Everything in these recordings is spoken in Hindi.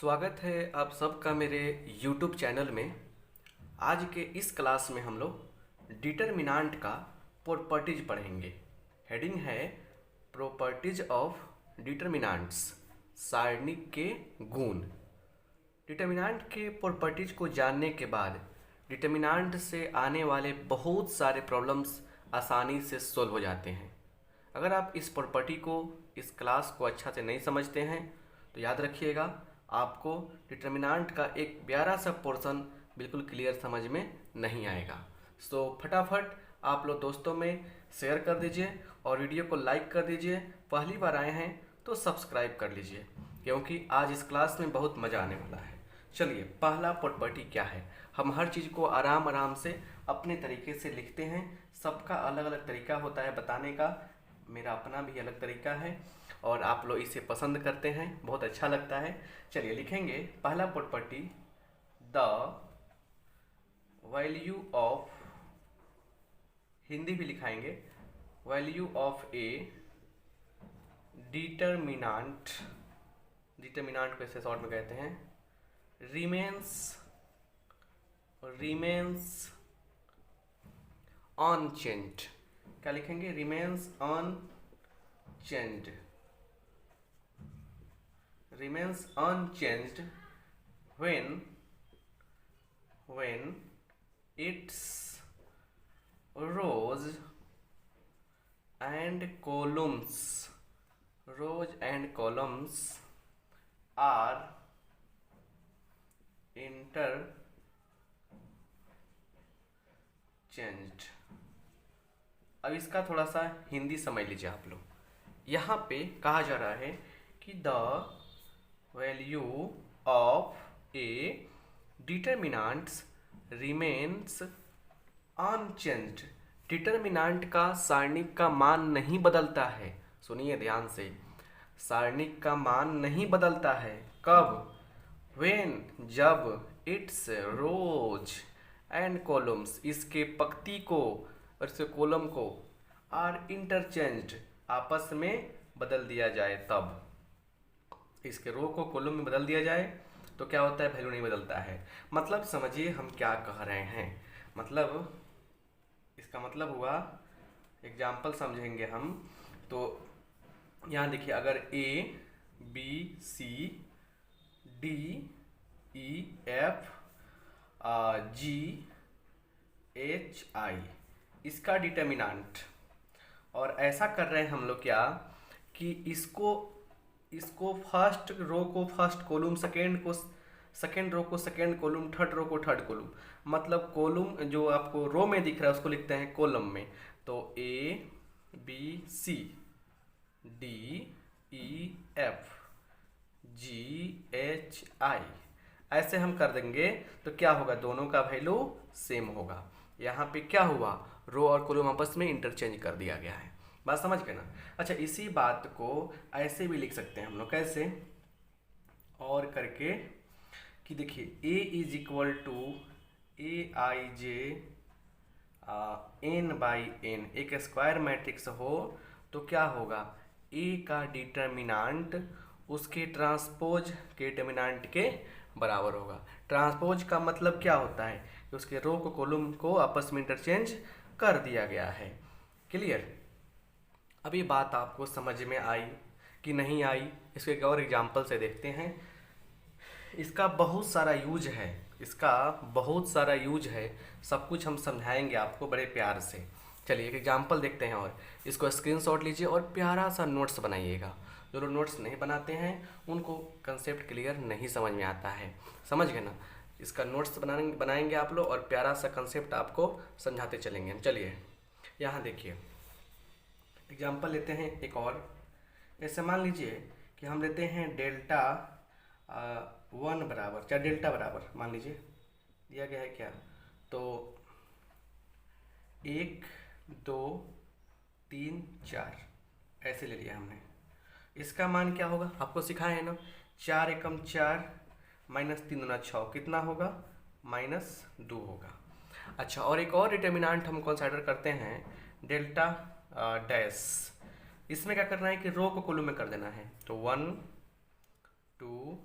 स्वागत है आप सबका मेरे YouTube चैनल में। आज के इस क्लास में हम लोग डिटरमिनेंट का प्रॉपर्टीज पढ़ेंगे। हेडिंग है प्रॉपर्टीज ऑफ डिटरमिनेंट्स, सारणिक के गुण। डिटरमिनेंट के प्रॉपर्टीज को जानने के बाद डिटरमिनेंट से आने वाले बहुत सारे प्रॉब्लम्स आसानी से सॉल्व हो जाते हैं। अगर आप इस प्रॉपर्टी को, इस क्लास को अच्छा से नहीं समझते हैं तो याद रखिएगा, आपको डिटरमिनेंट का एक प्यारा सा पोर्शन बिल्कुल क्लियर समझ में नहीं आएगा। सो फटाफट आप लोग दोस्तों में शेयर कर दीजिए और वीडियो को लाइक कर दीजिए। पहली बार आए हैं तो सब्सक्राइब कर लीजिए, क्योंकि आज इस क्लास में बहुत मज़ा आने वाला है। चलिए, पहला प्रॉपर्टी क्या है। हम हर चीज़ को आराम आराम से अपने तरीके से लिखते हैं। सबका अलग अलग तरीका होता है बताने का, मेरा अपना भी अलग तरीका है और आप लोग इसे पसंद करते हैं, बहुत अच्छा लगता है। चलिए लिखेंगे पहला property, the value of, Hindi भी लिखाएंगे, value of a determinant, determinant को ऐसे शॉर्ट में कहते हैं, रिमेन्स अनचेंज्ड। क्या लिखेंगे? Remains unchanged, remains unchanged when its rows and columns are interchanged। अब इसका थोड़ा सा हिंदी समझ लीजिए आप लोग। यहाँ पे कहा जा रहा है कि the value of A determinants remains unchanged. Determinant का सारणिक का मान नहीं बदलता है। सुनिए ध्यान से, सारणिक का मान नहीं बदलता है। कब? व्हेन, जब, इट्स रोज एंड कॉलम्स, इसके पंक्ति को और इसके कॉलम को, आर इंटरचेंज्ड, आपस में बदल दिया जाए। तब इसके रो को कॉलम में बदल दिया जाए तो क्या होता है? वैल्यू नहीं बदलता है। मतलब समझिए हम क्या कह रहे हैं। मतलब इसका मतलब हुआ, एग्जाम्पल समझेंगे हम तो यहाँ देखिए, अगर A B C D E F G H I इसका डिटरमिनेंट, और ऐसा कर रहे हैं हम लोग क्या कि इसको फर्स्ट रो को फर्स्ट कॉलम, सेकेंड रो को सेकेंड कॉलम, थर्ड रो को थर्ड कॉलम, मतलब कॉलम जो आपको रो में दिख रहा है उसको लिखते हैं कॉलम में। तो A B C D E F G H I ऐसे हम कर देंगे तो क्या होगा? दोनों का वैल्यू सेम होगा। यहाँ पे क्या हुआ? रो और कॉलम आपस में इंटरचेंज कर दिया गया है। बात समझ गए ना? अच्छा, इसी बात को ऐसे भी लिख सकते हैं हम लोग। कैसे? और करके कि देखिए, A is equal to A I J N by N, एक स्क्वायर मैट्रिक्स हो तो क्या होगा? ए का डिटरमिनेंट उसके ट्रांसपोज के डिटरमिनेंट के बराबर होगा। ट्रांसपोज का मतलब क्या होता है? कि उसके रो को कॉलम को आपस में इंटरचेंज कर दिया गया है। क्लियर? अब ये बात आपको समझ में आई कि नहीं आई, इसको एक और एग्जांपल से देखते हैं। इसका बहुत सारा यूज है, सब कुछ हम समझाएंगे आपको बड़े प्यार से। चलिए एक एग्जांपल देखते हैं और इसको स्क्रीनशॉट लीजिए और प्यारा सा नोट्स बनाइएगा। जो लोग नोट्स नहीं बनाते हैं उनको कंसेप्ट क्लियर नहीं समझ में आता है। समझ गए ना? इसका नोट्स बनाएंगे आप लोग और प्यारा सा कंसेप्ट आपको समझाते चलेंगे। चलिए यहाँ देखिए, एग्जाम्पल लेते हैं एक और। ऐसे मान लीजिए कि हम लेते हैं डेल्टा 1 बराबर, क्या डेल्टा बराबर मान लीजिए दिया गया है क्या, तो 1 2 3 4 ऐसे ले लिया हमने। इसका मान क्या होगा? आपको सिखाए है ना, 4 एकम 4 माइनस 3 दूना 6, कितना होगा? -2 होगा। अच्छा, और एक और डिटरमिनेंट हम कंसीडर करते हैं, डेल्टा डैश। इसमें क्या करना है कि रो को कॉलम में कर देना है। तो 1 2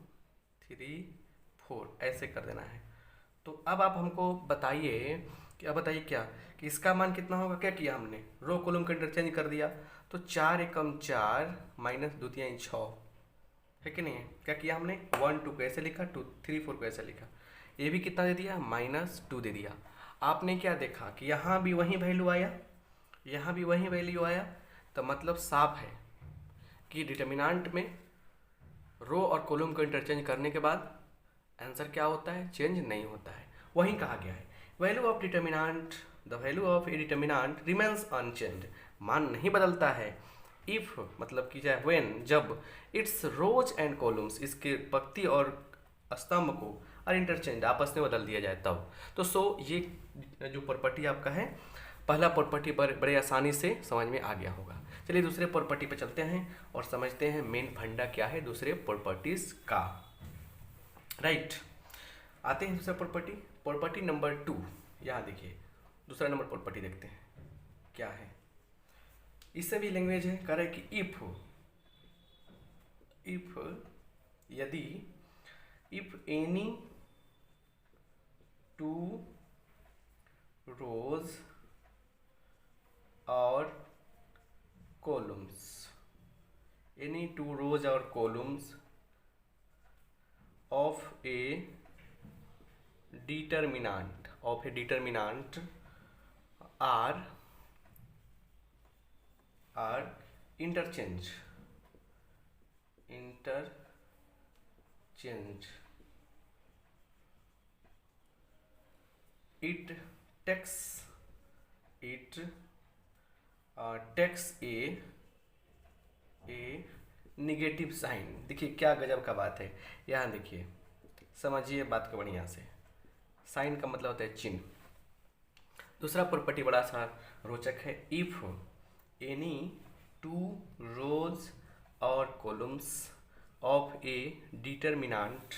3 4 ऐसे कर देना है। तो अब आप हमको बताइए कि अब बताइए क्या कि इसका मान कितना होगा। क्या किया हमने, रो कॉलम का इंटरचेंज कर दिया। तो 4 एकम 4 माइनस 2 तिहाई 6 है कि नहीं है। क्या किया हमने, 1 2 को ऐसे लिखा, 2 3 4 को ऐसे लिखा। ये भी कितना दे दिया, -2 दे दिया। आपने क्या देखा कि यहाँ भी वही वैल्यू आया, यहाँ भी वही वैल्यू आया। तो मतलब साफ है कि डिटर्मिनेंट में रो और कॉलम को इंटरचेंज करने के बाद आंसर क्या होता है, चेंज नहीं होता है। वही कहा गया है value of determinant, the value of a determinant remains unchanged, मान नहीं बदलता है। इफ मतलब कि चाहे व्हेन, जब इट्स रोज एंड कॉलम्स, इसके पंक्ति और स्तंभ को और इंटरचेंज आपस में बदल दिया जाए तब। तो ये जो प्रॉपर्टी आपका है, पहला प्रॉपर्टी बड़े आसानी से समझ में आ गया होगा। चलिए दूसरे प्रॉपर्टी पे चलते हैं और समझते हैं मेन फंडा क्या है दूसरे प्रॉपर्टीज का। राइट, आते हैं दूसरा प्रॉपर्टी नंबर 2। यहाँ देखिए दूसरा नंबर प्रॉपर्टी देखते हैं क्या है। इससे भी लैंग्वेज है, कह रहा है कि इफ यदि इफ एनी 2 रोज और कॉलम्स, एनी 2 रोज और columns of a determinant are interchange it takes a negative sign. देखिए क्या गजब का बात है, यहाँ देखिए समझिए बात को बढ़िया से। साइन का मतलब होता है चिन्ह। दूसरा प्रॉपर्टी बड़ा सा रोचक है, इफ एनी 2 रोज और columns of a determinant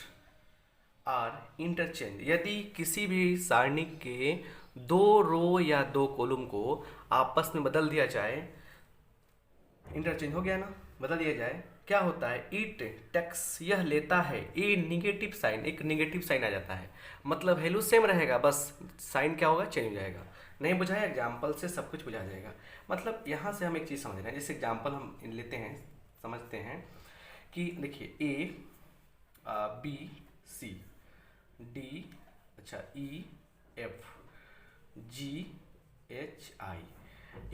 are interchange, यदि किसी भी सारणी के 2 रो या 2 कॉलम को आपस में बदल दिया जाए, इंटरचेंज हो गया ना, बदल दिया जाए, क्या होता है, इट टेक्स, यह लेता है ए निगेटिव साइन, एक निगेटिव साइन आ जाता है। मतलब वैल्यू सेम रहेगा, बस साइन क्या होगा, चेंज हो जाएगा। नहीं बुझाया, एग्जाम्पल से सब कुछ बुझा जाएगा। मतलब यहाँ से हम एक चीज़ समझ रहे हैं, जैसे एग्जाम्पल हम लेते हैं, समझते हैं कि देखिए ए बी सी डी, अच्छा ई एफ जी एच आई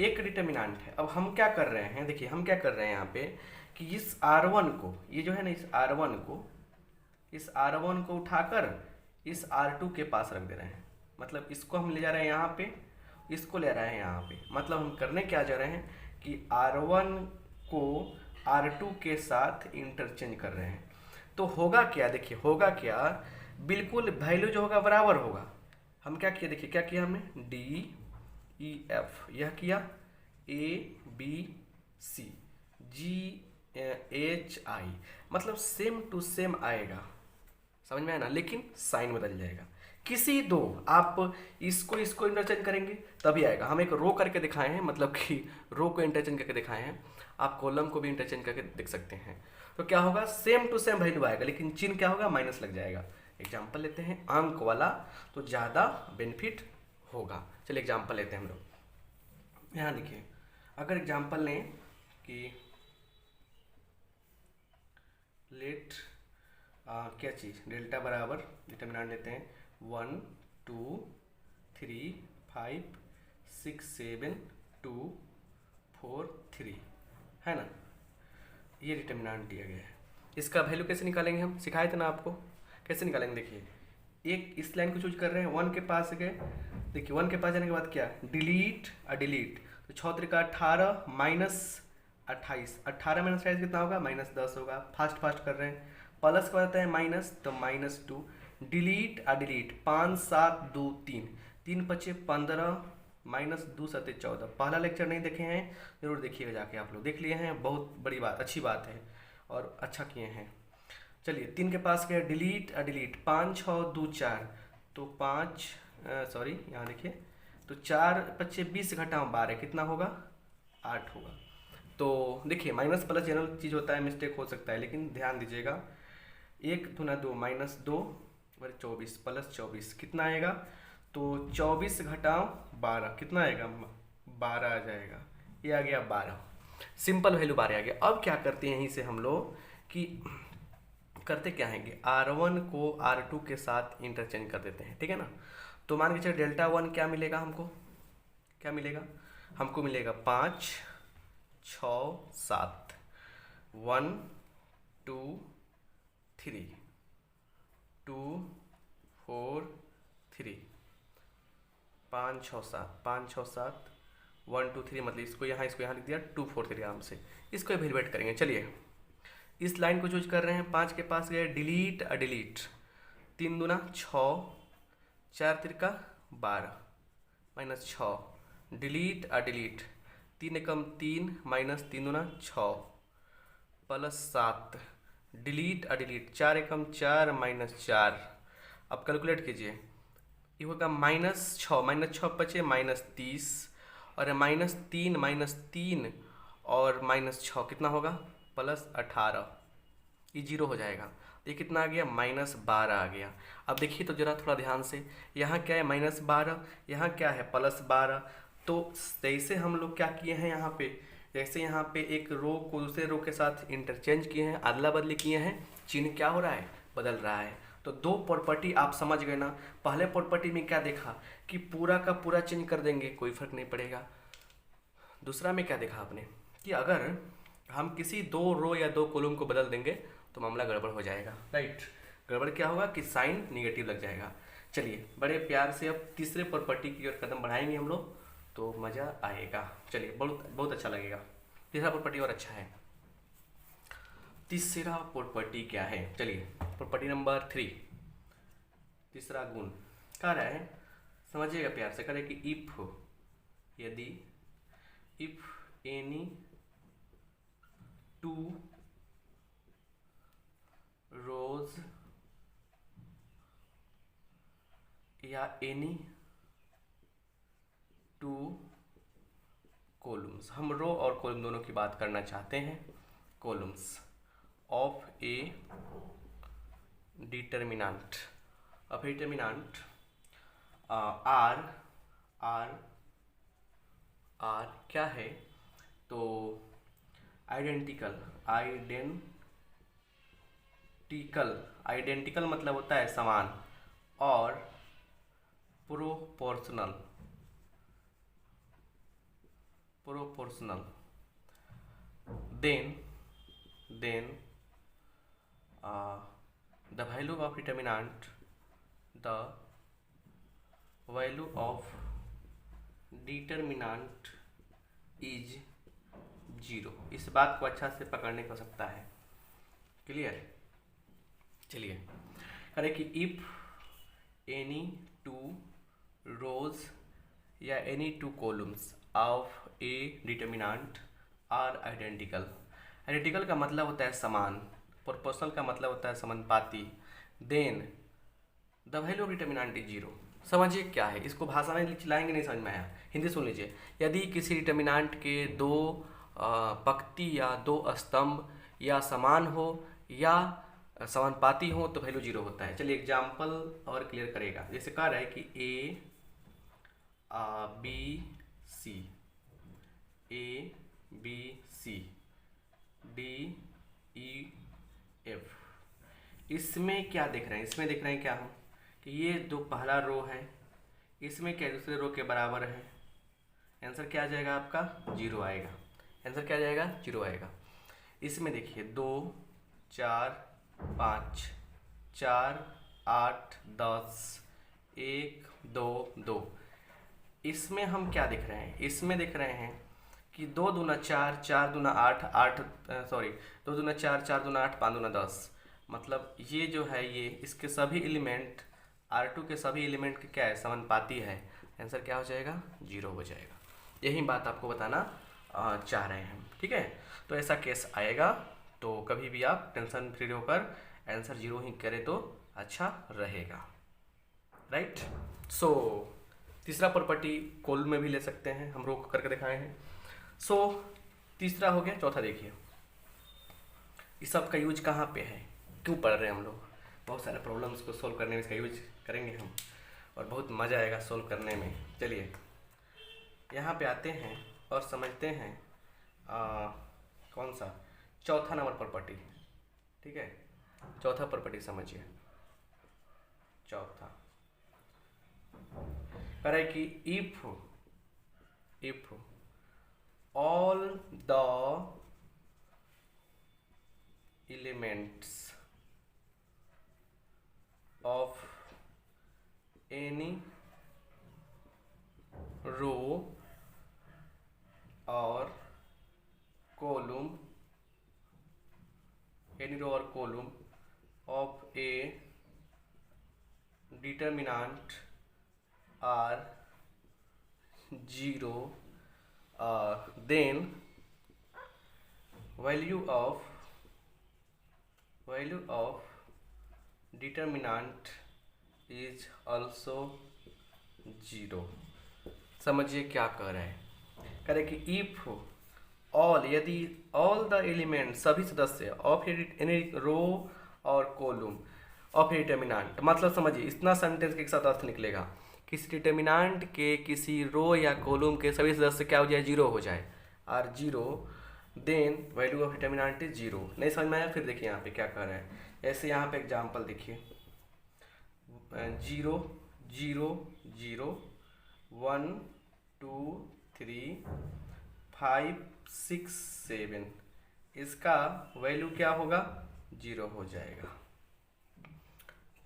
एक डिटर्मिनेंट है। अब हम क्या कर रहे हैं, देखिए हम क्या कर रहे हैं यहाँ पे कि इस R1 को, ये जो है ना, इस R1 को उठाकर इस R2 के पास रख दे रहे हैं। मतलब इसको हम ले जा रहे हैं यहाँ पे, इसको ले रहे हैं यहाँ पे। मतलब हम करने क्या जा रहे हैं कि R1 को R2 के साथ इंटरचेंज कर रहे हैं। तो होगा क्या, देखिए होगा क्या, बिल्कुल वैल्यू जो होगा बराबर होगा। हम क्या किया, देखिए क्या किया हमने, डी ई एफ, यह किया ए बी सी जी एच आई, मतलब सेम टू सेम आएगा, समझ में आया ना, लेकिन साइन बदल जाएगा। किसी दो आप इसको इंटरचेंज करेंगे तभी आएगा। हम एक रो करके दिखाए हैं, मतलब कि रो को इंटरचेंज करके दिखाए हैं, आप कॉलम को भी इंटरचेंज करके देख सकते हैं। तो क्या होगा, सेम टू सेम वैल्यू आएगा, लेकिन चिन्ह क्या होगा, माइनस लग जाएगा। एग्जाम्पल लेते हैं अंक वाला, तो ज़्यादा बेनिफिट होगा। चलिए एग्जाम्पल लेते हैं हम लोग। यहाँ देखिए, अगर एग्जाम्पल लें कि लेट क्या चीज़, डेल्टा बराबर डिटर्मिनेंट लेते हैं 1 2 3 5 6 7 2 4 3, है ना, ये डिटर्मिनेंट दिया गया है। इसका वैल्यू कैसे निकालेंगे, हम सिखाए थे ना आपको, कैसे निकालेंगे। देखिए एक इस लाइन को चूज कर रहे हैं, 1 के पास गए, देखिए 1 के पास जाने के बाद क्या, डिलीट डिलीट, तो 6 त्रिका 18 माइनस 28, 18 माइनस 28 कितना होगा, -10 होगा। फास्ट कर रहे हैं, प्लस का आता है माइनस, तो -2, डिलीट डिलीट 5 7 2 3, 3 5 15 -2 7 14। पहला लेक्चर नहीं देखे हैं जरूर देखिएगा जाके, आप लोग देख लिए हैं, बहुत बड़ी बात, अच्छी बात है और अच्छा किए हैं। चलिए 3 के पास गया, डिलीट डिलीट 5 6 2 4, तो 5 सॉरी यहाँ देखिए, तो 4 5 20 घटाओ 12 कितना होगा, 8 होगा। तो देखिए माइनस प्लस जनरल चीज़ होता है, मिस्टेक हो सकता है, लेकिन ध्यान दीजिएगा 1 दूना 2 -2 और 24 +24 कितना आएगा? तो 24 घटाओ 12 कितना आएगा? 12 आ जाएगा। ये आ गया 12, सिंपल वैल्यू 12 आ गया। अब क्या करते हैं यहीं से हम लोग कि करते क्या है कि R1 को R2 के साथ इंटरचेंज कर देते हैं, ठीक है ना। तो मान के चलिए डेल्टा 1 क्या मिलेगा हमको? क्या मिलेगा हमको? मिलेगा 5 6 7 1 2 3 2 4 3 5 6 7 5 6 7 1 2 3, मतलब इसको यहाँ लिख दिया 2 4 3 आराम से। इसको एवेलुएट करेंगे। चलिए इस लाइन को चूज कर रहे हैं। 5 के पास गए, डिलीट डिलीट, 3 दूना 6 4 तिरका 12 -6, डिलीट डिलीट, 3 एकम 3 -3 दूना 6 +7, डिलीट डिलीट, 4 एकम 4 -4। अब कैलकुलेट कीजिए, ये होगा -6 -6 बचे -30 और -3 और -6 कितना होगा? +18। ये 0 हो जाएगा। ये कितना आ गया? -12 आ गया। अब देखिए तो जरा थोड़ा ध्यान से, यहाँ क्या है? -12, यहाँ क्या है? +12। तो जैसे हम लोग क्या किए हैं यहाँ पे, जैसे यहाँ पे एक रो को दूसरे रो के साथ इंटरचेंज किए हैं, अदला बदली किए हैं, चिन्ह क्या हो रहा है? बदल रहा है। तो दो प्रॉपर्टी आप समझ गए ना। पहले प्रॉपर्टी में क्या देखा कि पूरा का पूरा चेंज कर देंगे, कोई फर्क नहीं पड़ेगा। दूसरा में क्या देखा आपने कि अगर हम किसी 2 रो या 2 कॉलम को बदल देंगे तो मामला गड़बड़ हो जाएगा, राइट। गड़बड़ क्या होगा कि साइन निगेटिव लग जाएगा। चलिए बड़े प्यार से अब तीसरे प्रॉपर्टी की ओर कदम बढ़ाएंगे हम लोग, तो मज़ा आएगा। चलिए बहुत बहुत अच्छा लगेगा। तीसरा प्रॉपर्टी और अच्छा है। तीसरा प्रॉपर्टी क्या है? चलिए प्रॉपर्टी नंबर 3, तीसरा गुण कह रहा है, समझिएगा प्यार से। कह रहे कि इफ, यदि, इफ एनी 2 रोज या एनी 2 कॉलम्स, हम रो और कॉलम दोनों की बात करना चाहते हैं, columns of a determinant, of determinant are क्या है? तो आइडेंटिकल, आइडेंटिकल मतलब होता है समान, और proportional, then the value of determinant, the value of determinant is 0। इस बात को अच्छा से पकड़ने को सकता है, क्लियर। चलिए करें कि इफ एनी 2 रोज या any 2 columns of a determinant are identical. Identical का मतलब होता है समान, प्रोपोर्शनल का मतलब होता है समानुपाती, then the value of determinant is 0। समझिए क्या है, इसको भाषा में चिल्लाएंगे नहीं समझ में आया, हिंदी सुन लीजिए। यदि किसी डिटर्मिनेंट के 2 पंक्ति या 2 स्तंभ या समान हो या समानुपाती हो तो वैल्यू 0 होता है। चलिए एग्जाम्पल और क्लियर करेगा। जैसे कह रहा है कि A B C D E F, इसमें क्या देख रहे हैं? इसमें देख रहे हैं क्या हम कि ये जो पहला रो है इसमें क्या दूसरे रो के बराबर है। आंसर क्या आ जाएगा आपका? 0 आएगा। आंसर क्या आ जाएगा? 0 आएगा। इसमें देखिए 2 4 5 4 8 10 1 2 2, इसमें हम क्या देख रहे हैं? इसमें देख रहे हैं कि 2 दूना 4 4 दूना 8 8 2 दूना 4 4 दूना 8 5 दूना 10, मतलब ये जो है ये इसके सभी एलिमेंट R2 के सभी एलिमेंट के क्या है? समानुपाती है। आंसर क्या हो जाएगा? 0 हो जाएगा। यही बात आपको बताना चाह रहे हैं, ठीक है। तो ऐसा केस आएगा तो कभी भी आप टेंशन फ्री होकर आंसर 0 ही करें तो अच्छा रहेगा, राइट। सो तीसरा प्रॉपर्टी कॉलम में भी ले सकते हैं, हम रोक करके दिखाए हैं। सो तीसरा हो गया। चौथा देखिए, इस सब का यूज कहाँ पे है? क्यों पढ़ रहे हैं हम लोग, बहुत सारे प्रॉब्लम्स को सोल्व करने में इसका यूज करेंगे हम, और बहुत मज़ा आएगा सोल्व करने में। चलिए यहाँ पे आते हैं और समझते हैं कौन सा, चौथा नंबर प्रॉपर्टी। ठीक है, चौथा प्रॉपर्टी समझिए। चौथा कह रहा है कि if all the elements of any row or column of a determinant are zero, then value of determinant is also zero। समझिए क्या कह रहे हैं, कह रहे कि इफ ऑल, यदि ऑल द एलिमेंट, सभी सदस्य ऑफ एनी रो और कॉलम ऑफ ए डिटर्मिनेंट, मतलब समझिए इतना सेंटेंस के एक साथ अर्थ निकलेगा, किसी डिटर्मिनेंट के किसी रो या कॉलम के सभी सदस्य क्या हो जाए, जीरो हो जाए, और zero, then value of determinant is zero. नहीं समझ में आया, फिर देखिए यहाँ पे क्या कर रहे हैं। ऐसे यहाँ पे एग्जांपल देखिए, 0 0 0 1 2 3 5 6 7, इसका वैल्यू क्या होगा, जीरो हो जाएगा।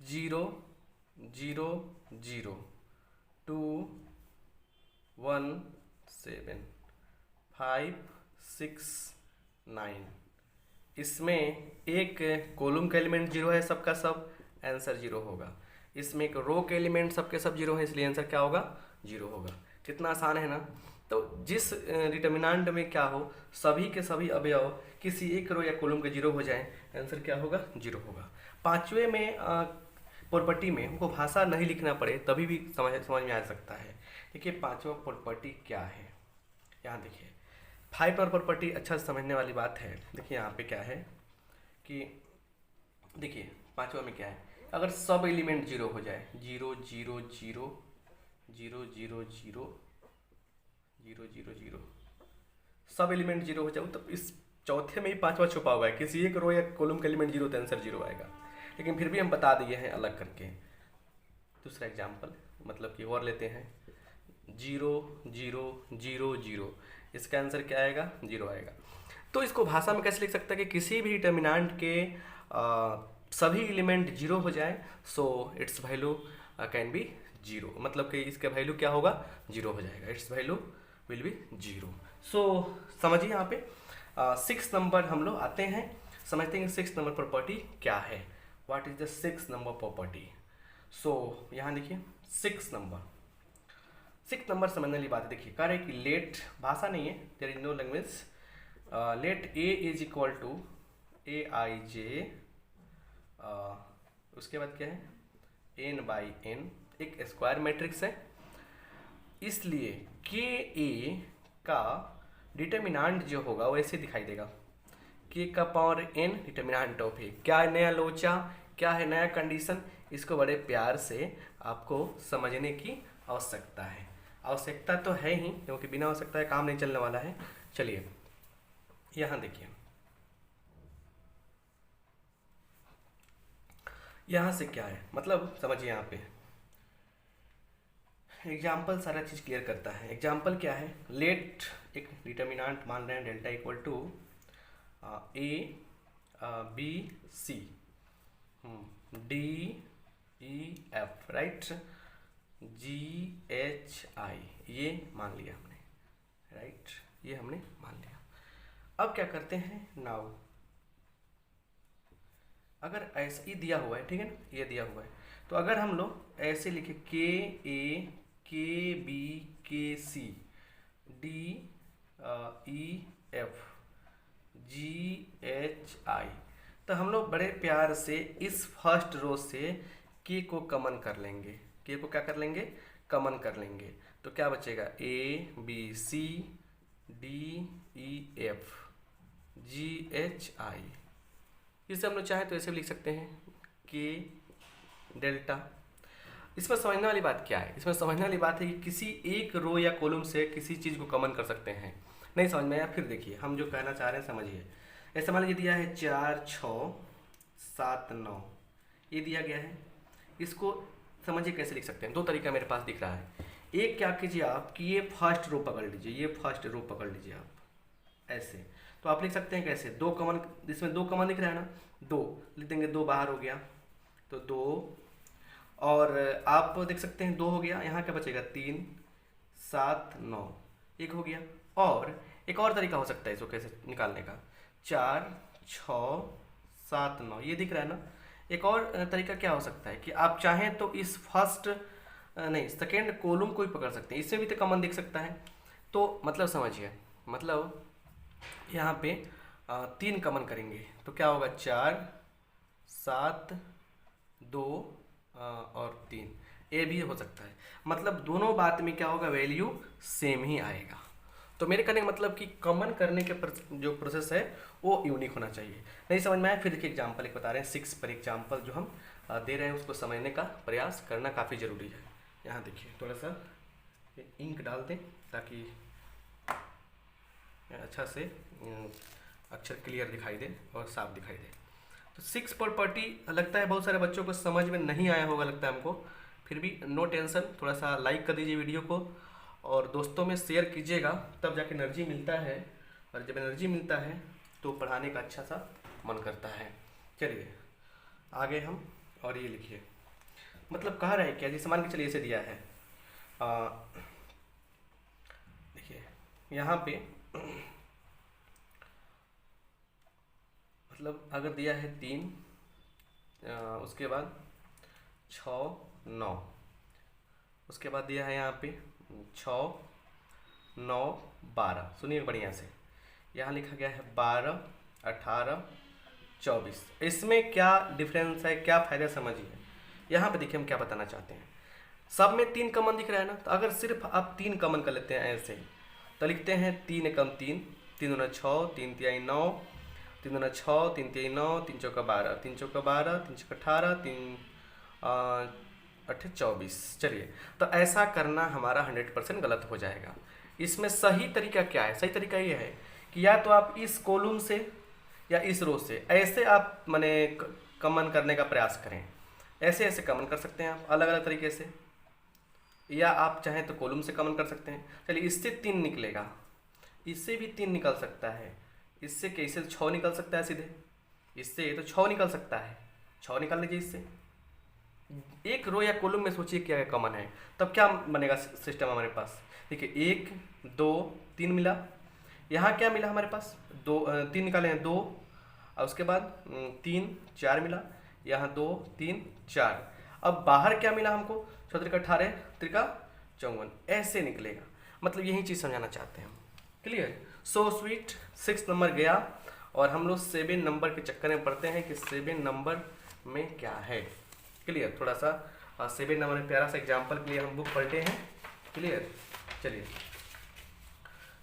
0 0 0 2 1 7 5 6 9, इसमें एक कॉलम का एलिमेंट जीरो है, सबका सब, आंसर जीरो होगा। इसमें एक रो के एलिमेंट सबके सब जीरो है, इसलिए आंसर क्या होगा, जीरो होगा। कितना आसान है ना। तो जिस डिटर्मिनेंट में क्या हो, सभी के सभी अवयव किसी एक रो या कॉलम के जीरो हो जाए, आंसर क्या होगा, जीरो होगा। पांचवें में प्रॉपर्टी में हमको भाषा नहीं लिखना पड़े तभी भी समझ में आ सकता है। देखिए पांचवा प्रॉपर्टी क्या है, यहाँ देखिए 5 नंबर प्रॉपर्टी अच्छा समझने वाली बात है। देखिए यहाँ पे क्या है कि देखिए पांचवा में क्या है, अगर सब एलिमेंट जीरो हो जाए, 0 0 0 0 0 0 0 0 0, सब एलिमेंट जीरो हो जाए, तो इस चौथे में ही पांचवा छुपा हुआ है, किसी एक रो या कॉलम का एलिमेंट जीरो तो आंसर जीरो आएगा। लेकिन फिर भी हम बता दिए हैं अलग करके। दूसरा एग्जाम्पल मतलब कि और लेते हैं, 0 0 0 0, इसका आंसर क्या आएगा, जीरो आएगा। तो इसको भाषा में कैसे लिख सकते हैं कि किसी भी डिटर्मिनेंट के सभी एलिमेंट जीरो हो जाए, so its value can be zero, मतलब कि इसका वैल्यू क्या होगा, जीरो हो जाएगा, its value will be zero. So समझिए यहाँ पे 6 नंबर हम लोग आते हैं, समझते हैं 6 नंबर प्रॉपर्टी क्या है, what is the 6 number property. So यहाँ देखिए 6 नंबर समझने वाली बात है। देखिए कह रहे कि लेट, भाषा नहीं है, there is no language, let A is equal to A I J, उसके बाद क्या है, n बाई n, एक स्क्वायर मैट्रिक्स है, इसलिए के ए का डिटर्मिनेंट जो होगा वो ऐसे दिखाई देगा, k का पावर n डिटर्मिनेंट ऑफ ए। क्या है नया लोचा, क्या है नया कंडीशन, इसको बड़े प्यार से आपको समझने की आवश्यकता है। आवश्यकता तो है ही, क्योंकि बिना आवश्यकता काम नहीं चलने वाला है। चलिए यहाँ देखिए, यहाँ से क्या है मतलब समझिए, यहाँ पे एग्जाम्पल सारा चीज़ क्लियर करता है। एग्जाम्पल क्या है, लेट एक डिटर्मिनेंट मान रहे हैं delta equal to A B C D E F, right, G H I, ये मान लिया हमने, राइट, ये हमने मान लिया। अब क्या करते हैं, नाउ अगर ऐसा ही दिया हुआ है, ठीक है ना, ये दिया हुआ है, तो अगर हम लोग ऐसे लिखे के ए के बी के C D E F G H I, तो हम लोग बड़े प्यार से इस फर्स्ट रो से के को कॉमन कर लेंगे, के को क्या कर लेंगे, कॉमन कर लेंगे, तो क्या बचेगा, A B C D E F G H I, इसे हम लोग चाहें तो ऐसे भी लिख सकते हैं के डेल्टा। इसमें समझने वाली बात क्या है, इसमें समझने वाली बात है कि किसी एक रो या कॉलम से किसी चीज़ को कॉमन कर सकते हैं। नहीं समझ में आया, फिर देखिए हम जो कहना चाह रहे हैं समझिए। ऐसे मान लीजिए दिया है 4 6 7 9, ये दिया गया है। इसको समझिए कैसे लिख सकते हैं, दो तरीका मेरे पास दिख रहा है। एक क्या कीजिए आप कि ये फर्स्ट रो पकड़ लीजिए, ये फर्स्ट रो पकड़ लीजिए आप ऐसे। तो आप लिख सकते हैं कैसे, दो कॉमन, इसमें दो कॉमन दिख रहा है ना, दो लिख देंगे, दो बाहर हो गया तो दो, और आप देख सकते हैं दो हो गया, यहाँ क्या बचेगा 3 7 9, एक हो गया। और एक और तरीका हो सकता है इसको कैसे निकालने का, 4 6 7 9, ये दिख रहा है ना। एक और तरीका क्या हो सकता है कि आप चाहें तो इस फर्स्ट नहीं सेकेंड कॉलम को ही पकड़ सकते हैं, इससे भी तो कॉमन दिख सकता है। तो मतलब समझिए, मतलब यहाँ पे 3 कॉमन करेंगे तो क्या होगा, 4 7 2 और 3, ये भी हो सकता है। मतलब दोनों बात में क्या होगा, वैल्यू सेम ही आएगा। तो मेरे कहने का मतलब कि कॉमन करने के जो प्रोसेस है वो यूनिक होना चाहिए। नहीं समझ में आया, फिर देखिए एग्जाम्पल एक बता रहे हैं, 6 पर एग्जाम्पल जो हम दे रहे हैं उसको समझने का प्रयास करना काफ़ी ज़रूरी है। यहाँ देखिए थोड़ा सा इंक डाल दें ताकि अच्छा से अक्षर क्लियर दिखाई दे और साफ दिखाई दे। तो 6 प्रॉपर्टी लगता है बहुत सारे बच्चों को समझ में नहीं आया होगा लगता है हमको, फिर भी नो टेंशन, थोड़ा सा लाइक कर दीजिए वीडियो को और दोस्तों में शेयर कीजिएगा, तब जाके एनर्जी मिलता है, और जब एनर्जी मिलता है तो पढ़ाने का अच्छा सा मन करता है। चलिए आगे हम, और ये लिखिए, मतलब कह रहे हैं क्या, जैसे मान के चलिए इसे दिया है, देखिए यहाँ पे मतलब अगर दिया है 3 उसके बाद 6 9, उसके बाद दिया है यहाँ पे 6 9 12, सुनिए बढ़िया से, यहाँ लिखा गया है 12 18 24। इसमें क्या डिफरेंस है, क्या फ़ायदा समझिए। यहाँ पे देखिए हम क्या बताना चाहते हैं, सब में 3 कॉमन दिख रहा है ना, तो अगर सिर्फ आप 3 कॉमन कर लेते हैं ऐसे, तो लिखते हैं 3 एकम 3, 3 दूना 6, 3 तिहाई 9, 3 दूना 6, 3 तिहाई 9, 3 चौका 12, 3 चौका 12, 3 चौका 18, 3 8 24। चलिए, तो ऐसा करना हमारा 100% गलत हो जाएगा। इसमें सही तरीका क्या है, सही तरीका ये है कि या तो आप इस कॉलम से या इस रो से ऐसे आप माने कॉमन करने का प्रयास करें, ऐसे ऐसे कॉमन कर सकते हैं आप अलग अलग तरीके से, या आप चाहें तो कॉलम से कॉमन कर सकते हैं। चलिए इससे 3 निकलेगा, इससे भी 3 निकल सकता है, इससे कैसे 6 निकल सकता है सीधे, इससे तो 6 निकल सकता है, 6 निकाल लीजिए इससे। एक रो या कॉलम में सोचिए क्या कॉमन है, तब क्या बनेगा सिस्टम हमारे पास। देखिए 1 2 3 मिला, यहाँ क्या मिला हमारे पास, 2 3 निकाले हैं 2, और उसके बाद 3 4 मिला, यहाँ 2 3 4। अब बाहर क्या मिला हमको, 6 18 त्रिका 54, ऐसे निकलेगा। मतलब यही चीज़ समझाना चाहते हैं हम। Clear, so sweet. 6 नंबर गया और हम लोग 7 नंबर के चक्कर में पढ़ते हैं कि 7 नंबर में क्या है। क्लियर, थोड़ा सा 7 नंबर में प्यारा सा एग्जाम्पल के लिए हम बुक पढ़ते हैं। क्लियर, चलिए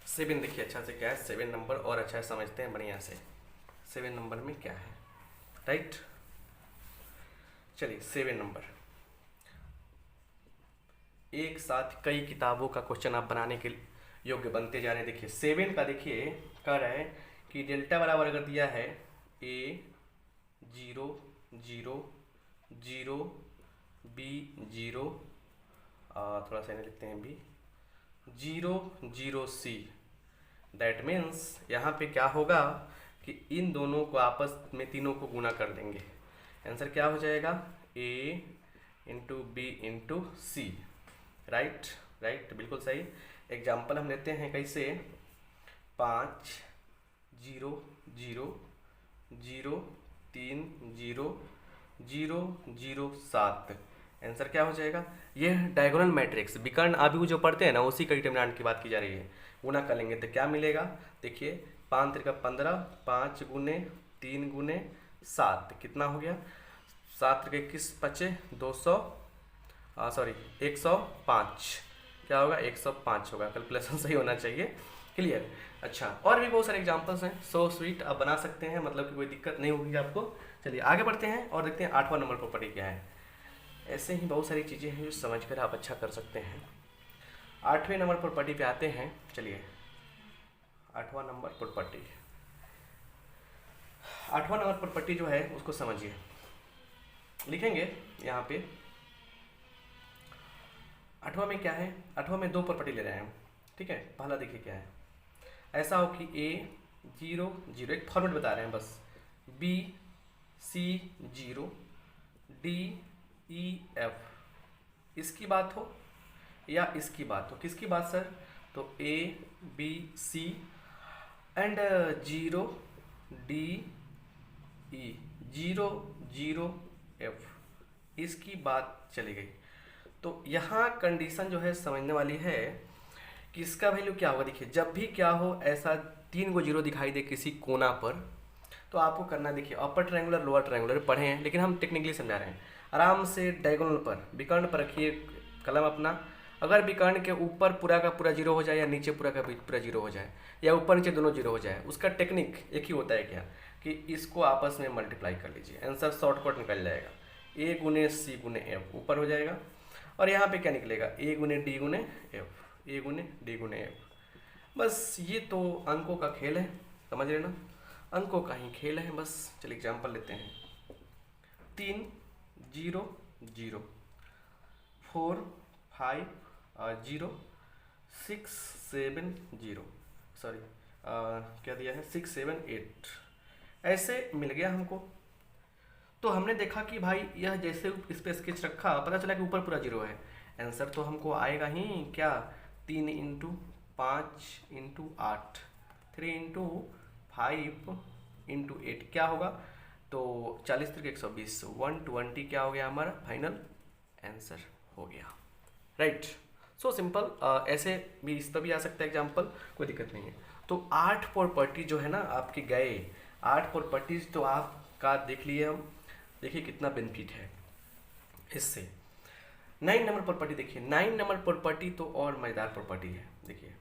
7 देखिए अच्छा से क्या है, 7 नंबर और अच्छा से समझते हैं बढ़िया से, 7 नंबर में क्या है, राइट। चलिए 7 नंबर, एक साथ कई किताबों का क्वेश्चन आप बनाने के योग्य बनते जा रहे हैं। देखिए 7 का देखिए कह रहा है कि डेल्टा बराबर अगर दिया है A 0 0 0 B 0, थोड़ा सा इन्हें लिखते हैं B 0 0 C, दैट मीन्स यहाँ पे क्या होगा कि इन दोनों को आपस में तीनों को गुना कर देंगे, आंसर क्या हो जाएगा A into B into C, right right, बिल्कुल सही। एग्जाम्पल हम लेते हैं कैसे, 5 0 0 0 3 0 0 0 7, आंसर क्या हो जाएगा। ये डायगोनल मैट्रिक्स विकर्ण अभिभुज जो पढ़ते हैं ना, उसी का डिटरमिनेंट की बात की जा रही है। गुना कर लेंगे तो क्या मिलेगा, देखिए 5 त्रिका 15, 5 गुने 3 गुने 7 कितना हो गया, 7 त्रिका 21 बचे 200 सॉरी 105, क्या होगा 105 होगा, कैलकुलेशन सही होना चाहिए। क्लियर, अच्छा, और भी बहुत सारे एग्जांपल्स हैं, सो स्वीट, आप बना सकते हैं, मतलब कि कोई दिक्कत नहीं होगी आपको। चलिए आगे बढ़ते हैं और देखते हैं 8वां नंबर प्रॉपर्टी क्या है। ऐसे ही बहुत सारी चीज़ें हैं जो समझ कर आप अच्छा कर सकते हैं। 8वें नंबर प्रॉपर्टी पे आते हैं। चलिए 8वां नंबर प्रॉपर्टी, 8वां नंबर प्रॉपर्टी जो है उसको समझिए। लिखेंगे यहाँ पे 8वां में क्या है, 8वां में 2 प्रॉपर्टी ले रहे हैं हम, ठीक है। पहला देखिए क्या है, ऐसा हो कि A 0 0, एक फॉर्मेट बता रहे हैं बस, B C 0 D E F, इसकी बात हो या इसकी बात हो, किसकी बात सर, तो A B C and 0 D E 0 0 F, इसकी बात चली गई। तो यहाँ कंडीशन जो है समझने वाली है कि इसका वैल्यू क्या होगा। देखिए जब भी क्या हो ऐसा 3 गो जीरो दिखाई दे किसी कोना पर, तो आपको करना, देखिए अपर ट्रायंगुलर लोअर ट्रायंगुलर पढ़े हैं लेकिन हम टेक्निकली समझा रहे हैं। आराम से डायगोनल पर विकर्ण पर रखिए कलम अपना। अगर विकर्ण के ऊपर पूरा का पूरा जीरो हो जाए या नीचे पूरा का पूरा जीरो हो जाए या ऊपर नीचे दोनों जीरो हो जाए, उसका टेक्निक एक ही होता है क्या, कि इसको आपस में मल्टीप्लाई कर लीजिए, आंसर शॉर्टकट निकल जाएगा। A गुने C गुने F ऊपर हो जाएगा, और यहाँ पे क्या निकलेगा, A गुने D गुने F, A गुने D गुने F। बस ये तो अंकों का खेल है, समझ रहे ना, अंकों का ही खेल है बस। चलिए एग्जाम्पल लेते हैं। 3 0 0 4 5 0 6 7 0, सॉरी क्या दिया है 6 7 8, ऐसे मिल गया हमको। तो हमने देखा कि भाई यह जैसे इस पे स्केच रखा, पता चला कि ऊपर पूरा जीरो है, आंसर तो हमको आएगा ही क्या, 3 इंटू 5 इंटू 8, 3 इंटू 5 इंटू 8 क्या होगा, तो 40 3 120, 120 क्या हो गया हमारा फाइनल आंसर हो गया, राइट। सो सिंपल, ऐसे भी इस पर भी आ सकता है एग्जाम्पल, कोई दिक्कत नहीं है। तो 8 प्रॉपर्टी जो है ना आपके गए, 8 प्रॉपर्टीज तो आपका देख लिए हम, देखिए कितना बेनिफिट है इससे। 9 नंबर प्रॉपर्टी देखिए, 9 नंबर प्रॉपर्टी तो और मजेदार प्रॉपर्टी है। देखिए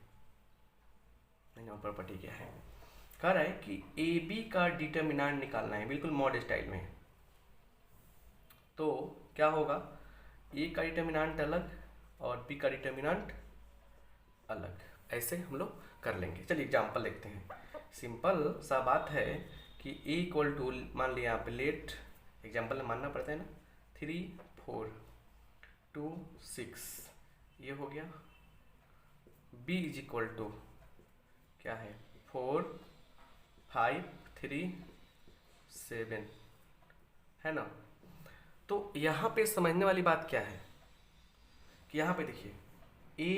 9 नंबर प्रॉपर्टी क्या है, कह रहा है कि ए बी का डिटर्मिनेंट निकालना है, बिल्कुल मॉड स्टाइल में। तो क्या होगा, ए का डिटर्मिनेंट अलग और बी का डिटर्मिनेंट अलग, ऐसे हम लोग कर लेंगे। चलिए एग्जाम्पल देखते हैं। सिंपल सा बात है कि ए इक्वल टू, मान लिया यहाँ पे लेट, एग्जाम्पल में मानना पड़ता है ना, 3 4 2 6, ये हो गया। b इज इक्वल टू क्या है, 4 5 3 7, है ना। तो यहाँ पे समझने वाली बात क्या है कि यहाँ पे देखिए a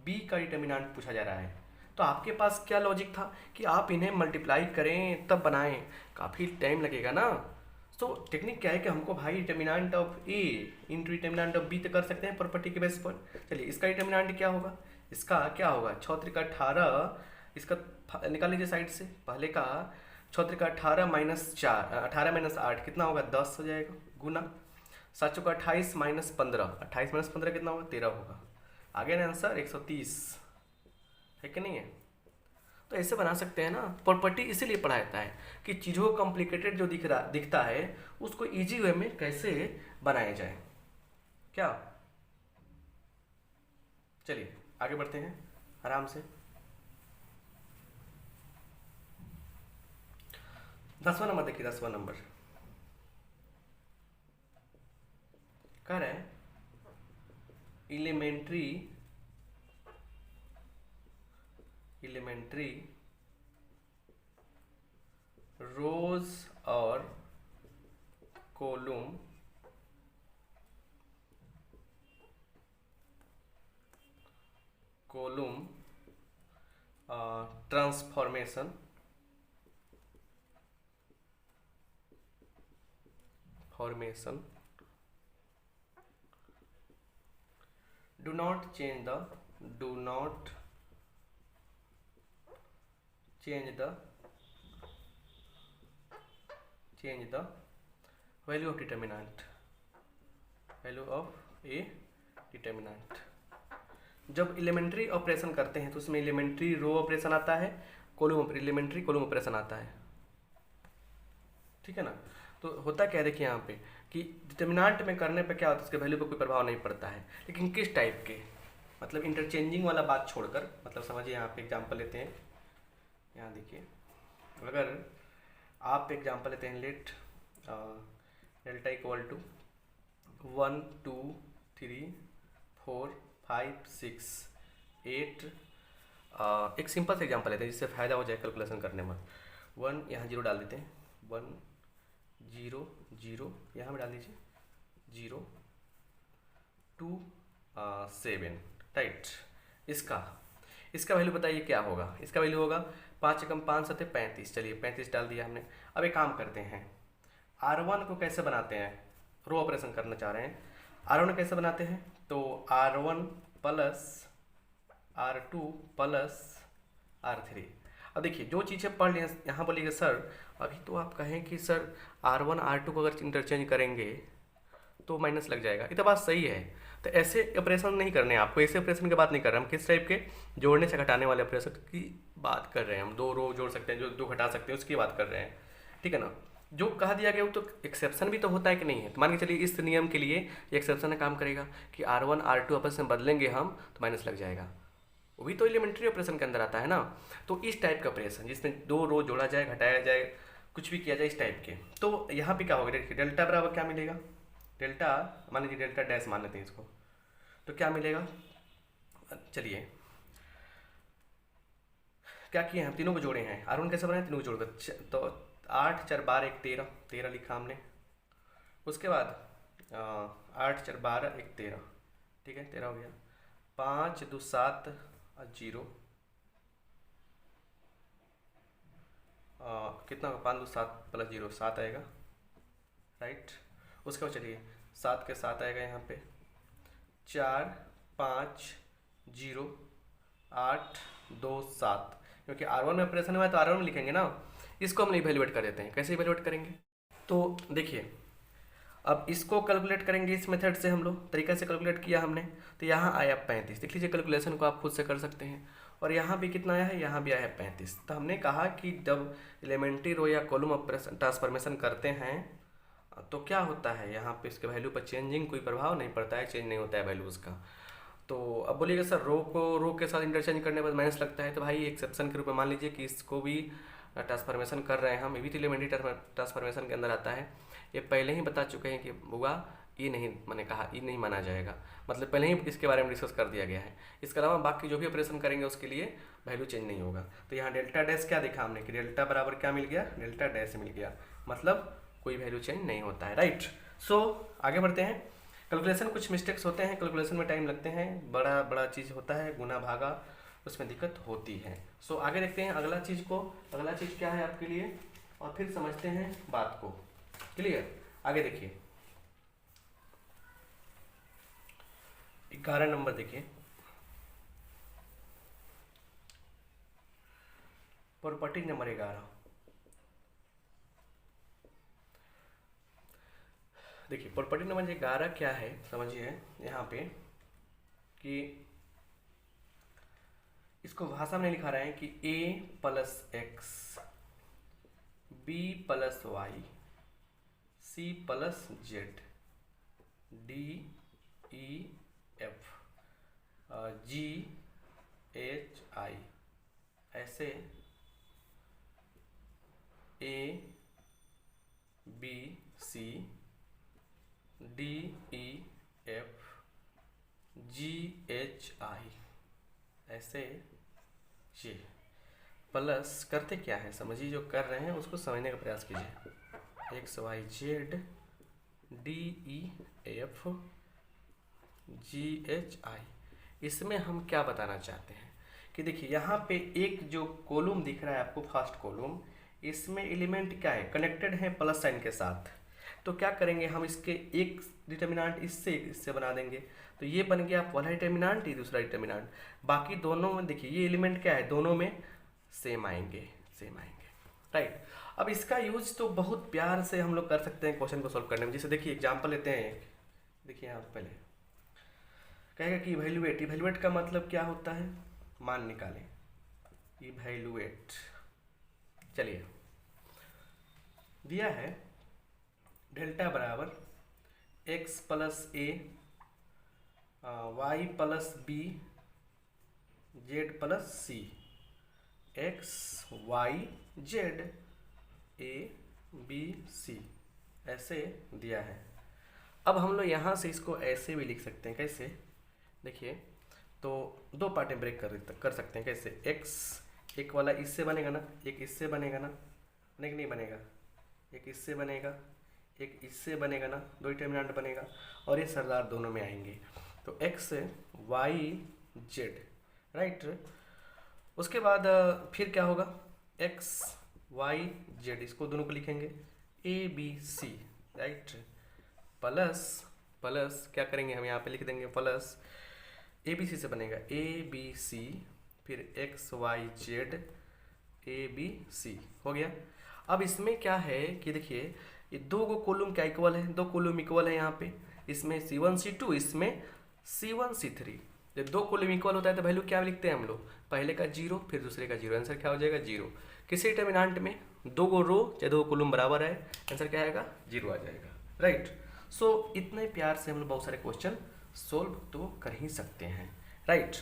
b का डिटर्मिनेंट पूछा जा रहा है, तो आपके पास क्या लॉजिक था कि आप इन्हें मल्टीप्लाई करें तब बनाएं, काफ़ी टाइम लगेगा ना। तो टेक्निक क्या है कि हमको भाई determinant of A into determinant of B तो कर सकते हैं प्रॉपर्टी के बेस पर। चलिए इसका डिटर्मिनेंट क्या होगा, इसका क्या होगा, 6 3 18, इसका निकाल लीजिए साइड से, पहले का 6 3 18 माइनस 4, 18 माइनस 8 कितना होगा, 10 हो जाएगा, गुना 7 चौका 28 माइनस 15, 28 माइनस 15 कितना होगा, 13 होगा। आगे ना आंसर 130 है कि नहीं है। तो ऐसे बना सकते हैं ना, प्रॉपर्टी इसीलिए पढ़ा जाता है कि चीज़ों को कॉम्प्लिकेटेड जो दिखता है उसको इजी वे में कैसे बनाया जाए, क्या। चलिए आगे बढ़ते हैं आराम से। 10वां नंबर देखिए, 10वां नंबर कह रहा है एलिमेंट्री रोज और column transformation do not change the value of determinant, value of a determinant। जब एलिमेंट्री ऑपरेशन करते हैं तो उसमें एलिमेंट्री रो ऑपरेशन आता है, कॉलम एलिमेंट्री कॉलम ऑपरेशन आता है, ठीक है ना। तो होता क्या है देखिए यहाँ पे कि डिटर्मिनेंट में करने पे क्या होता है, उसके वैल्यू पर कोई प्रभाव नहीं पड़ता है, लेकिन किस टाइप के, मतलब इंटरचेंजिंग वाला बात छोड़कर, मतलब समझिए यहाँ पे एग्जांपल लेते हैं। यहाँ देखिए अगर आप एग्जांपल लेते हैं, लेट डेल्टा इक्वल टू 1 2 3 4 5 6 8, एक सिंपल सा एग्जांपल लेते हैं जिससे फ़ायदा हो जाए कैलकुलेशन करने में। 1 यहाँ जीरो डाल देते हैं, 1 0 0 यहाँ में डाल दीजिए 0 2 7, राइट। इसका वैल्यू बताइए क्या होगा। इसका वैल्यू होगा 5 एकम 5 सते 35। चलिए 35 डाल दिया हमने। अब एक काम करते हैं, R1 को कैसे बनाते हैं, रो ऑपरेशन करना चाह रहे हैं, R1 कैसे बनाते हैं, तो R1 plus R2 plus R3। अब देखिए जो चीज़ें पढ़ लिए यहाँ बोलिएगा सर अभी तो आप कहें कि सर R1 R2 को अगर इंटरचेंज करेंगे तो माइनस लग जाएगा, ये तो बात सही है। तो ऐसे ऑपरेशन नहीं करने हैं आपको, ऐसे ऑपरेशन की बात नहीं कर रहे हम, किस टाइप के, जोड़ने से घटाने वाले ऑपरेशन की बात कर रहे हैं हम। दो रो जोड़ सकते हैं, जो दो घटा सकते हैं उसकी बात कर रहे हैं, ठीक है ना। जो कहा दिया गया वो तो एक्सेप्शन भी तो होता है कि नहीं है। तो मान के चलिए इस नियम के लिए एक्सेप्शन काम करेगा कि R1 R2 आपस में बदलेंगे हम तो माइनस लग जाएगा, वो भी तो एलिमेंट्री ऑपरेशन के अंदर आता है ना। तो इस टाइप का ऑपरेशन जिसमें दो रो जोड़ा जाए, घटाया जाए, कुछ भी किया जाए इस टाइप के, तो यहाँ पे क्या होगा, देखिए डेल्टा बराबर क्या मिलेगा, डेल्टा मान लीजिए डेल्टा डैश मान लेते हैं इसको, तो क्या मिलेगा, चलिए क्या किए हम, तीनों को जोड़े हैं। R1 कैसे बनाए, तीनों को जोड़कर, तो 8 4 12 1 13, 13 लिखा हमने। उसके बाद 8 4 12 1 13, ठीक है 13 हो गया। 5 2 7 0, कितना होगा, 5 2 7 प्लस 0 7 आएगा, राइट। उसके बाद चलिए 7 के 7 आएगा यहाँ पे, 4 5 0 8 2 7, क्योंकि R1 में ऑपरेशन हुआ है तो R1 में लिखेंगे ना। इसको हम इवेल्युएट कर देते हैं, कैसे इवेल्युएट करेंगे, तो देखिए अब इसको कैलकुलेट करेंगे इस मेथड से, हम लोग तरीका से कैलकुलेट किया हमने, तो यहाँ आया 35। देख लीजिए कैलकुलेशन को आप खुद से कर सकते हैं। और यहाँ भी कितना आया है, यहाँ भी आया है 35। तो हमने कहा कि जब एलिमेंट्री रो या कॉलम ऑपरेशन ट्रांसफॉर्मेशन करते हैं तो क्या होता है, यहाँ पे इसके वैल्यू पर चेंजिंग कोई प्रभाव नहीं पड़ता है, चेंज नहीं होता है वैल्यूज़ का। तो अब बोलिएगा सर रो को रो के साथ इंटरचेंज करने पर माइनस लगता है, तो भाई एक्सेप्शन के रूप में मान लीजिए कि इसको भी ट्रांसफॉर्मेशन कर रहे हैं हम, ये भी तो एलिमेंट्री ट्रांसफॉर्मेशन के अंदर आता है। ये पहले ही बता चुके हैं कि होगा, ये नहीं, मैंने कहा ये नहीं माना जाएगा, मतलब पहले ही इसके बारे में डिस्कस कर दिया गया है। इसके अलावा बाकी जो भी ऑपरेशन करेंगे उसके लिए वैल्यू चेंज नहीं होगा। तो यहाँ डेल्टा डैश क्या देखा हमने कि डेल्टा बराबर क्या मिल गया, डेल्टा डैश मिल गया, मतलब कोई वैल्यू चेंज नहीं होता है, राइट। सो आगे बढ़ते हैं। कैलकुलेशन कुछ मिस्टेक्स होते हैं, कैलकुलेशन में टाइम लगते हैं, बड़ा बड़ा चीज़ होता है, गुना भागा उसमें दिक्कत होती है। सो आगे देखते हैं अगला चीज़ को, अगला चीज़ क्या है आपके लिए, और फिर समझते हैं बात को। क्लियर, आगे देखिए 11 नंबर देखिए, प्रॉपर्टी नंबर 11। देखिए प्रॉपर्टी नंबर 11 क्या है, समझिए यहाँ पे कि इसको भाषा में लिखा रहे हैं कि a plus X, b plus Y, c plus Z, d e f g h i, ऐसे a b c d e f g h i, ऐसे ये प्लस करते क्या है, समझिए जो कर रहे हैं उसको समझने का प्रयास कीजिए। X Y Z D E F G H I, इसमें हम क्या बताना चाहते हैं कि देखिए यहाँ पे एक जो कॉलम दिख रहा है आपको, फर्स्ट कॉलम, इसमें एलिमेंट क्या है, कनेक्टेड है प्लस साइन के साथ। तो क्या करेंगे हम, इसके एक डिटर्मिनेंट इससे बना देंगे, तो ये बन गया पहला डिटर्मिनेंट, ये दूसरा डिटर्मिनेंट। बाकी दोनों में देखिए ये एलिमेंट क्या है, दोनों में सेम आएंगे, राइट। अब इसका यूज तो बहुत प्यार से हम लोग कर सकते हैं क्वेश्चन को सॉल्व करने में। जैसे देखिए एग्जांपल लेते हैं, देखिए यहाँ पहले कहेगा कि इवैल्यूएट, इवैल्यूएट का मतलब क्या होता है, मान निकालें, इवैल्यूएट। चलिए दिया है डेल्टा बराबर x plus A, Y plus B, Z plus C, X Y Z A B C, ऐसे दिया है। अब हम लोग यहाँ से इसको ऐसे भी लिख सकते हैं, कैसे, देखिए, तो दो पार्ट में ब्रेक कर सकते हैं, कैसे, x एक वाला इससे बनेगा ना, एक इससे बनेगा ना, नहीं बनेगा, एक इससे बनेगा, एक इससे बनेगा ना, दो डिटर्मिनेंट बनेगा, और ये सरदार दोनों में आएंगे, तो x y z, राइट। उसके बाद फिर क्या होगा, x y z, इसको दोनों को लिखेंगे a b c, right, plus plus क्या करेंगे हम यहाँ पे लिख देंगे प्लस ए बी सी से बनेगा ए बी सी, फिर X Y Z A B C, हो गया। अब इसमें क्या है कि देखिए ये दो गो कॉलम क्या इक्वल है, दो कॉलम इक्वल है यहाँ पे, इसमें C1 C2, इसमें C1 C3। जब दो कॉलम इक्वल होता है तो वैल्यू क्या लिखते हैं हम लोग, पहले का जीरो फिर दूसरे का जीरो, आंसर क्या हो जाएगा जीरो। किसी डिटर्मिनेंट में दो गो रो चाहे दो कॉलम बराबर है, आंसर क्या आएगा जीरो आ जाएगा, राइट। सो इतने प्यार से हम लोग बहुत सारे क्वेश्चन सोल्व तो कर ही सकते हैं, राइट,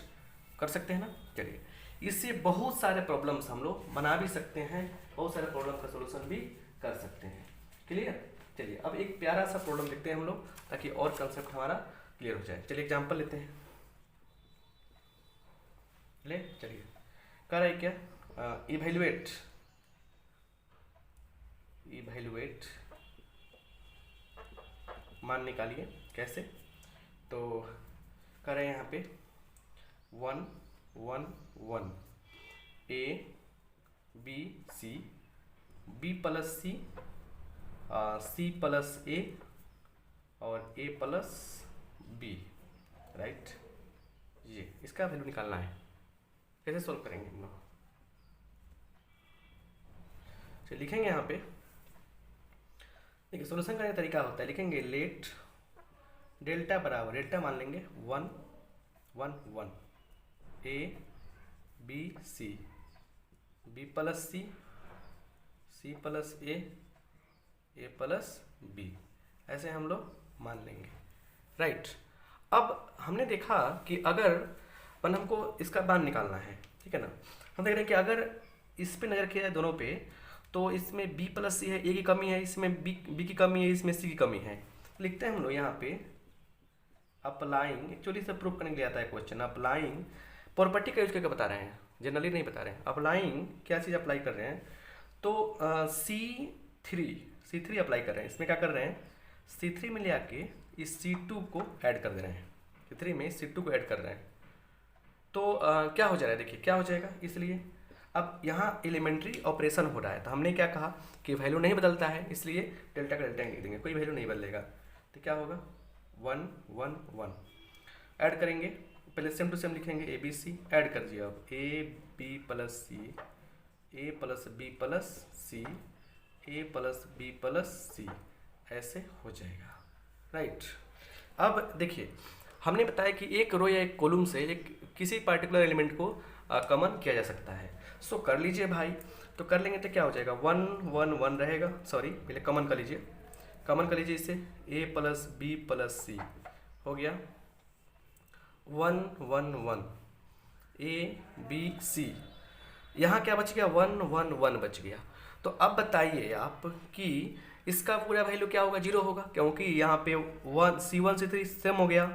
कर सकते हैं ना। चलिए इससे बहुत सारे प्रॉब्लम्स हम लोग बना भी सकते हैं, बहुत सारे प्रॉब्लम का सोल्यूशन भी कर सकते हैं, क्लियर। चलिए अब एक प्यारा सा प्रॉब्लम लिखते हैं हम लोग, ताकि और कंसेप्ट हमारा क्लियर हो जाए। चलिए एग्जांपल लेते हैं, ले चलिए, कह रहा है क्या, इवैल्यूएट, इवैल्यूएट मान निकालिए, कैसे, तो कह रहे हैं यहाँ पे 1 1 1 A B C, B plus C, C plus A और ए प्लस बी, राइट। ये इसका वैल्यू निकालना है, कैसे सॉल्व करेंगे हम लोग, चलिए लिखेंगे यहाँ पे, देखिए सोल्यूशन करने का तरीका होता है, लिखेंगे लेट डेल्टा बराबर, डेल्टा मान लेंगे 1 1 1 A B C, B plus C, C plus A plus B, ऐसे हम लोग मान लेंगे, राइट। अब हमने देखा कि अगर हमको इसका मान निकालना है, ठीक है ना, हम देख रहे हैं कि अगर इस पे नज़र किया जाए दोनों पे, तो इसमें b प्लस सी है, ए की कमी है, इसमें b की कमी है, इसमें c की कमी है, लिखते हैं हम लोग यहाँ पे अप्लाइंग, एक्चुअली से प्रूफ करने के लिए आता है क्वेश्चन, अप्लाइंग प्रॉपर्टी का यूज करके बता रहे हैं, जनरली नहीं बता रहे हैं, अप्लाइंग क्या चीज़ अप्लाई कर रहे हैं, तो C3 अप्लाई कर रहे हैं, इसमें क्या कर रहे हैं, C3 में ले आके इस C2 को ऐड कर दे रहे हैं, C3 में C2 को ऐड कर रहे हैं, तो क्या हो जा रहा है, देखिए क्या हो जाएगा, इसलिए अब यहाँ एलिमेंट्री ऑपरेशन हो रहा है, तो हमने क्या कहा कि वैल्यू नहीं बदलता है, इसलिए डेल्टा का डेल्टा लिख देंगे, कोई वैल्यू नहीं बदलेगा, तो क्या होगा 1 1 1, ऐड करेंगे, पहले सेम टू सेम लिखेंगे ए बी सी, ऐड कर दिया, अब A B plus C, A plus B plus C, A plus B plus C, ऐसे हो जाएगा, राइट। अब देखिए हमने बताया कि एक रो या एक कॉलम से एक किसी पार्टिकुलर एलिमेंट को कॉमन किया जा सकता है, सो कर लीजिए भाई, तो कर लेंगे तो क्या हो जाएगा 1 1 1 रहेगा, सॉरी पहले कॉमन कर लीजिए, कॉमन कर लीजिए इसे, ए प्लस बी प्लस सी हो गया, 1 1 1 ए बी सी, यहाँ क्या बच गया 1 1 1 बच गया। तो अब बताइए आप कि इसका पूरा वैल्यू क्या होगा, जीरो होगा, क्योंकि यहाँ पे C1 C3 सेम हो गया,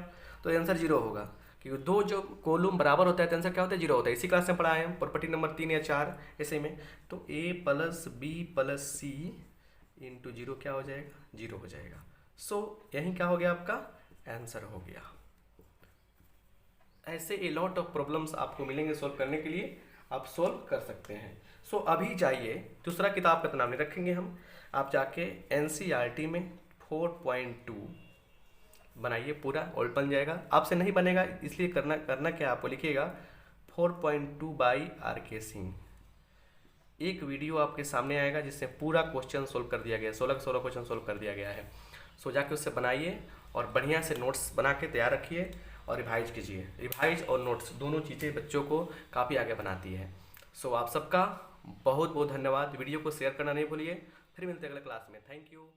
तो आंसर जीरो होगा, क्योंकि दो जो कॉलम बराबर होता है तो आंसर क्या होता है जीरो होता है। इसी क्लास में पढ़ा है प्रॉपर्टी नंबर 3 या 4 ऐसे में, तो a plus B plus C into zero क्या हो जाएगा, जीरो हो जाएगा। सो यही क्या हो गया, आपका आंसर हो गया। ऐसे ए लॉट ऑफ प्रॉब्लम्स आपको मिलेंगे सॉल्व करने के लिए, आप सॉल्व कर सकते हैं। सो अभी जाइए, दूसरा किताब का नाम नहीं रखेंगे हम, आप जाके NCERT में 4.2 बनाइए, पूरा और बन जाएगा। आपसे नहीं बनेगा इसलिए करना क्या, आपको लिखिएगा 4.2 बाई RK सिंह। एक वीडियो आपके सामने आएगा जिससे पूरा क्वेश्चन सोल्व कर दिया गया, 16 क्वेश्चन सोल्व कर दिया गया है। सो जाके उससे बनाइए और बढ़िया से नोट्स बना के तैयार रखिए और रिवाइज कीजिए। रिवाइज और नोट्स दोनों चीज़ें बच्चों को काफ़ी आगे बनाती है। सो आप सबका बहुत बहुत धन्यवाद। वीडियो को शेयर करना नहीं भूलिए। फिर मिलते हैं अगले क्लास में। Thank you.